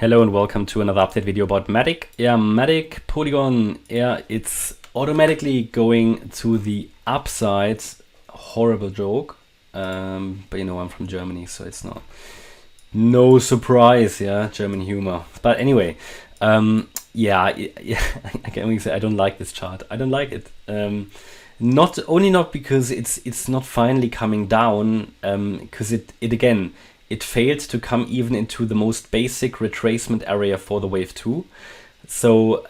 Hello and welcome to another update video about MATIC. Yeah, MATIC Polygon, yeah, it's automatically going to the upside. Horrible joke. But you know, I'm from Germany, so it's no surprise, yeah, German humor. But anyway, yeah, I can only say I don't like this chart. I don't like it. Not because it's not finally coming down, because it failed to come even into the most basic retracement area for the wave 2. So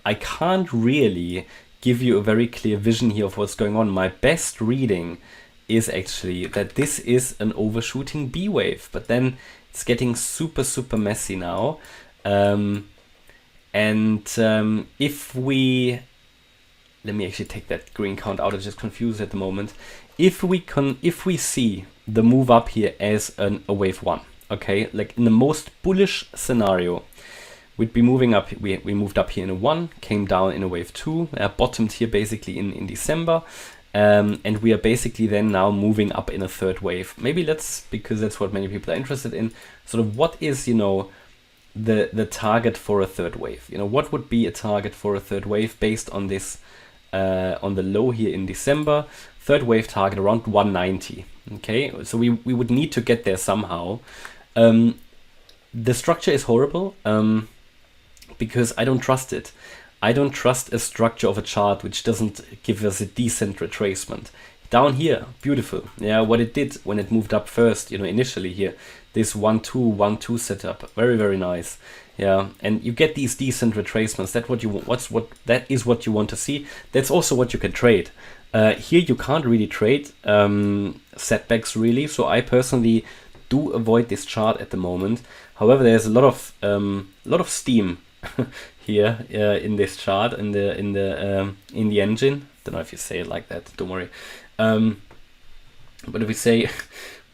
I can't really give you a very clear vision here of what's going on. My best reading is actually that this is an overshooting B wave, but then it's getting super messy now. If we, let me actually take that green count out, it's just confused at the moment. If we see the move up here as a wave 1, okay, like in the most bullish scenario, we'd be moving up. We moved up here in a 1, came down in a wave 2, bottomed here basically in December, and we are basically then now moving up in a third wave. Maybe because that's what many people are interested in, sort of what is, you know, the target for a third wave. You know, what would be a target for a third wave based on this, on the low here in December. Third wave target around 190. Okay, so we would need to get there somehow. The structure is horrible because I don't trust it. I don't trust a structure of a chart which doesn't give us a decent retracement. Down here, beautiful. Yeah, what it did when it moved up first, you know, initially here, this 1-2-1-2 setup, very nice. Yeah, and you get these decent retracements. That's what you want. That is what you want to see. That's also what you can trade. Here you can't really trade setbacks really, so I personally do avoid this chart at the moment. However, there's a lot of steam here in this chart, in the engine. Don't know if you say it like that. Don't worry. But if we say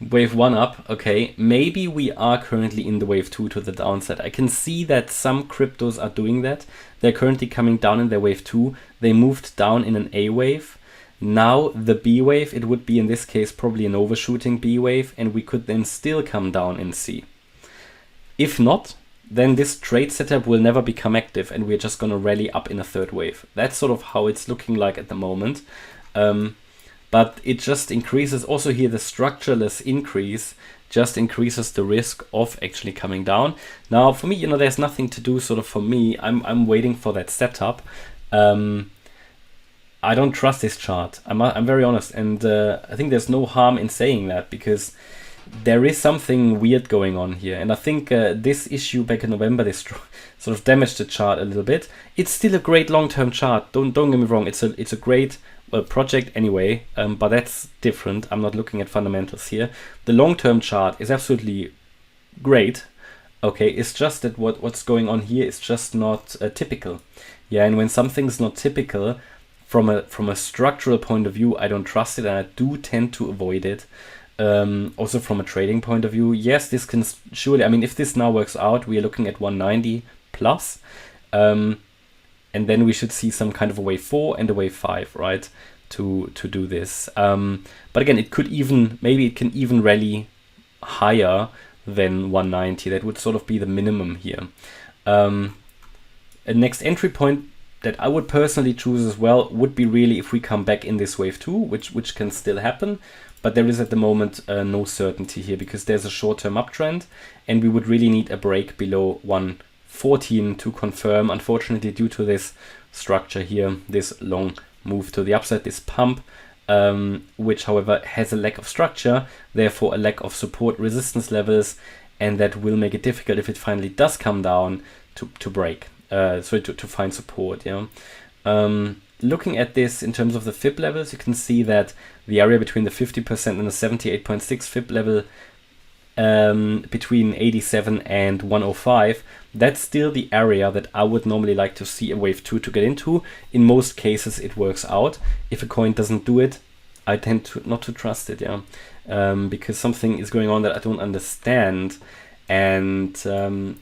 wave 1 up, okay, maybe we are currently in the wave 2 to the downside. I can see that some cryptos are doing that. They're currently coming down in their wave 2. They moved down in an A wave. Now the B wave, it would be in this case probably an overshooting B wave, and we could then still come down in C. If not, then this trade setup will never become active and we're just going to rally up in a third wave. That's sort of how it's looking like at the moment. But it just increases, also here the structureless increase just increases the risk of actually coming down. Now for me, you know, there's nothing to do sort of for me. I'm waiting for that setup. I don't trust this chart. I'm very honest, and I think there's no harm in saying that because there is something weird going on here. And I think this issue back in November, this sort of damaged the chart a little bit. It's still a great long-term chart. Don't get me wrong. It's a great project anyway, but that's different. I'm not looking at fundamentals here. The long-term chart is absolutely great. Okay, it's just that what's going on here is just not typical. Yeah, and when something's not typical, from a structural point of view, I don't trust it, and I do tend to avoid it. Also from a trading point of view, yes, this can surely, I mean, if this now works out, we are looking at 190 plus, and then we should see some kind of a wave 4 and a wave 5, right, to do this. But again, maybe it can even rally higher than 190. That would sort of be the minimum here. A next entry point that I would personally choose as well would be really if we come back in this wave 2, which can still happen, but there is at the moment no certainty here because there's a short-term uptrend and we would really need a break below 114 to confirm, unfortunately, due to this structure here, this long move to the upside, this pump, which however has a lack of structure, therefore a lack of support resistance levels, and that will make it difficult if it finally does come down to break. To find support. Yeah. Looking at this in terms of the fib levels, you can see that the area between the 50% and the 78.6 fib level, between 87 and 105, that's still the area that I would normally like to see a wave 2 to get into. In most cases it works out. If a coin doesn't do it, I tend not to trust it, yeah, because something is going on that I don't understand. And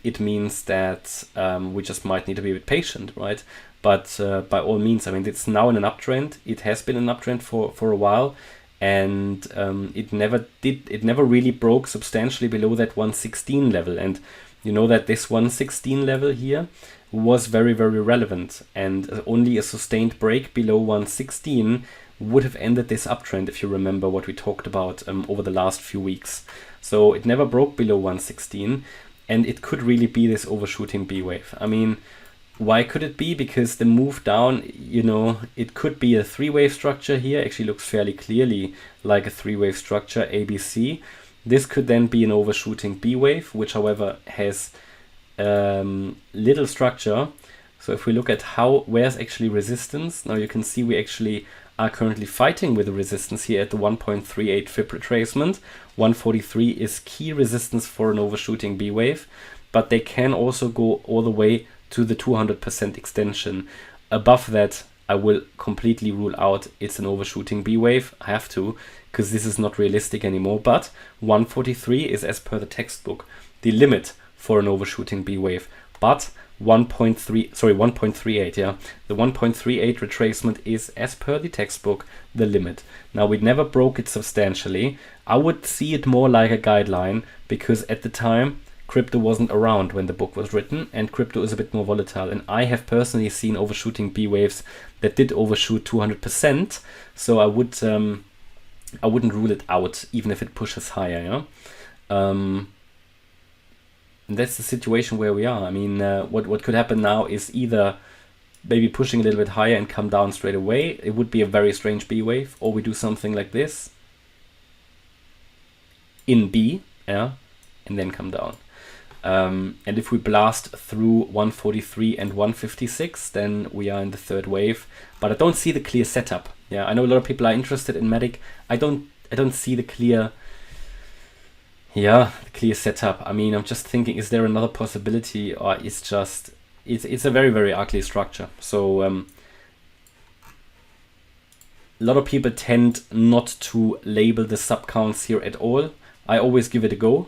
it means that we just might need to be a bit patient, right? But by all means, I mean, it's now in an uptrend. It has been an uptrend for a while, and it never really broke substantially below that 116 level. And you know that this 116 level here was very, very relevant, and only a sustained break below 116 would have ended this uptrend, if you remember what we talked about over the last few weeks. So it never broke below 116, and it could really be this overshooting B wave. I mean, why could it be? Because the move down, you know, it could be a three-wave structure here. Actually looks fairly clearly like a three-wave structure, ABC. This could then be an overshooting B wave, which however has little structure. So if we look at where's actually resistance, now you can see we actually are currently fighting with the resistance here at the 1.38 fib retracement. 143 is key resistance for an overshooting B wave, but they can also go all the way to the 200% extension. Above that, I will completely rule out it's an overshooting B wave. I have to, because this is not realistic anymore. But 143 is, as per the textbook, the limit for an overshooting B wave. But 1.38, yeah. The 1.38 retracement is, as per the textbook, the limit. Now, we never broke it substantially. I would see it more like a guideline, because at the time, crypto wasn't around when the book was written, and crypto is a bit more volatile. And I have personally seen overshooting B waves that did overshoot 200%. So I wouldn't rule it out, even if it pushes higher, yeah. And that's the situation where we are. I mean, what could happen now is either maybe pushing a little bit higher and come down straight away. It would be a very strange B wave, or we do something like this in B, yeah, and then come down. And if we blast through 143 and 156, then we are in the third wave. But I don't see the clear setup. Yeah, I know a lot of people are interested in MATIC. I don't see the clear. Yeah, the clear setup. I mean, I'm just thinking, is there another possibility, or it's a very, very ugly structure. So a lot of people tend not to label the sub counts here at all. I always give it a go.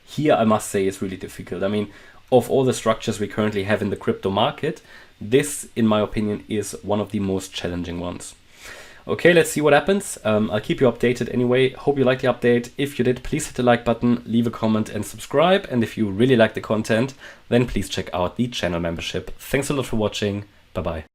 Here, I must say, it's really difficult. I mean, of all the structures we currently have in the crypto market, this, in my opinion, is one of the most challenging ones. Okay, let's see what happens. I'll keep you updated anyway. Hope you liked the update. If you did, please hit the like button, leave a comment and subscribe. And if you really like the content, then please check out the channel membership. Thanks a lot for watching. Bye-bye.